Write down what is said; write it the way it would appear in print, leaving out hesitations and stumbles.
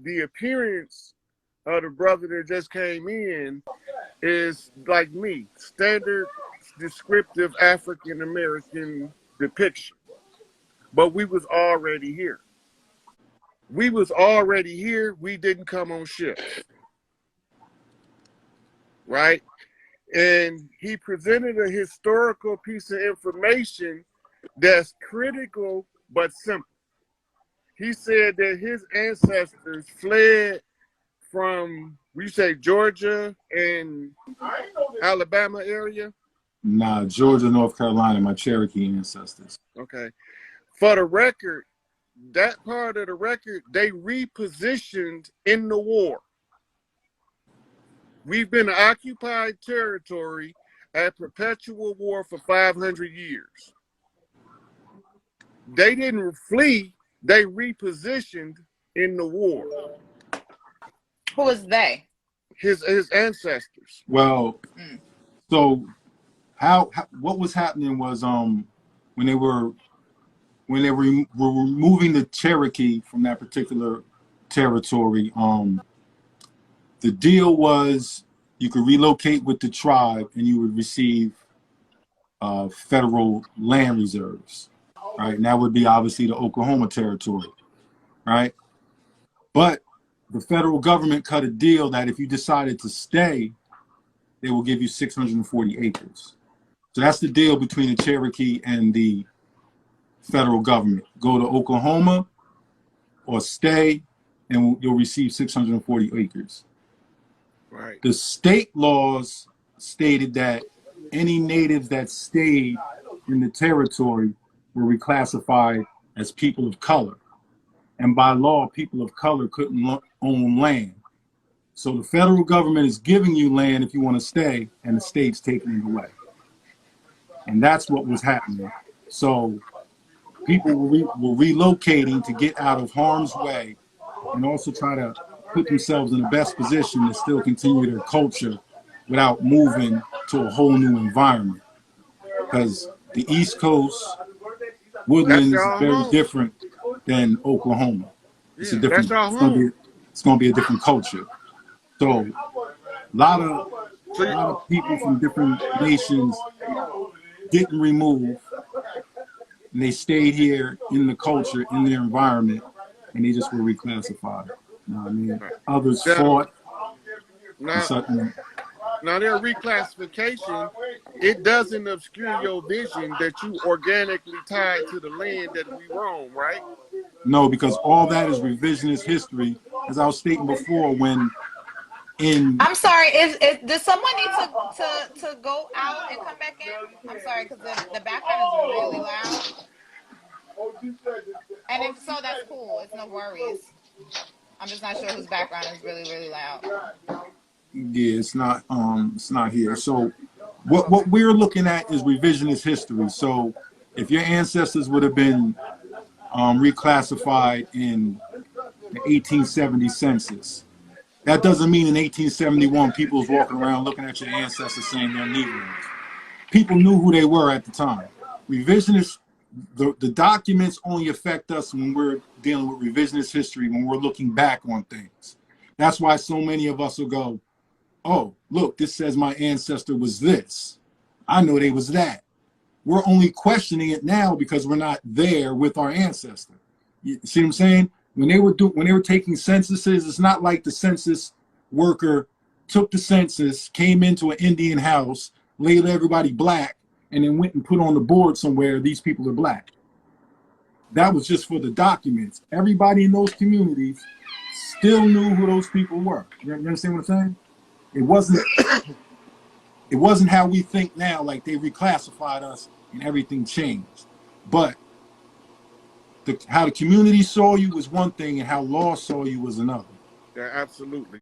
the appearance of the brother that just came in is like me, standard descriptive African American depiction. But we was already here. We was already here. We didn't come on ships, right? And he presented a historical piece of information that's critical but simple. He said that his ancestors fled from, we say, Georgia and Alabama area? Nah, Georgia, North Carolina, my Cherokee ancestors. Okay. For the record, that part of the record, they repositioned in the war. We've been an occupied territory at perpetual war for 500 years. They didn't flee, they repositioned in the war. Who is they? His ancestors. Well, so how what was happening was when they were removing the Cherokee from that particular territory, the deal was you could relocate with the tribe and you would receive federal land reserves, right? And that would be obviously the Oklahoma territory, right? But the federal government cut a deal that if you decided to stay, they will give you 640 acres. So that's the deal between the Cherokee and the federal government. Go to Oklahoma or stay and you'll receive 640 acres. Right. The state laws stated that any natives that stayed in the territory were reclassified as people of color. And by law, people of color couldn't own land. So the federal government is giving you land if you want to stay, and the state's taking it away. And that's what was happening. So people were relocating to get out of harm's way and also try to put themselves in the best position to still continue their culture without moving to a whole new environment. Because the East Coast woodlands is very different than Oklahoma. It's a different. It's going to be a different culture. So a lot of people from different nations didn't remove, and they stayed here in the culture, in their environment, and they just were reclassified. You know what I mean? Others fought. Now their reclassification, it doesn't obscure your vision that you organically tied to the land that we roam, right? No, because all that is revisionist history, as I was stating before. I'm sorry. Does someone need to go out and come back in? I'm sorry, because the background is really loud. And if so, that's cool. It's no worries. I'm just not sure whose background is really, really loud. Yeah, it's not here. So what we're looking at is revisionist history. So if your ancestors would have been reclassified in the 1870 census, that doesn't mean in 1871 people was walking around looking at your ancestors saying they're Negroes. People knew who they were at the time. Revisionist, the documents only affect us when we're dealing with revisionist history, when we're looking back on things. That's why so many of us will go, oh, look, this says my ancestor was this. I know they was that. We're only questioning it now because we're not there with our ancestor. You see what I'm saying? When they were taking censuses, it's not like the census worker took the census, came into an Indian house, labeled everybody black, and then went and put on the board somewhere, these people are black. That was just for the documents. Everybody in those communities still knew who those people were. You understand what I'm saying? It wasn't how we think now, like they reclassified us and everything changed. But how the community saw you was one thing and how law saw you was another. Yeah, absolutely.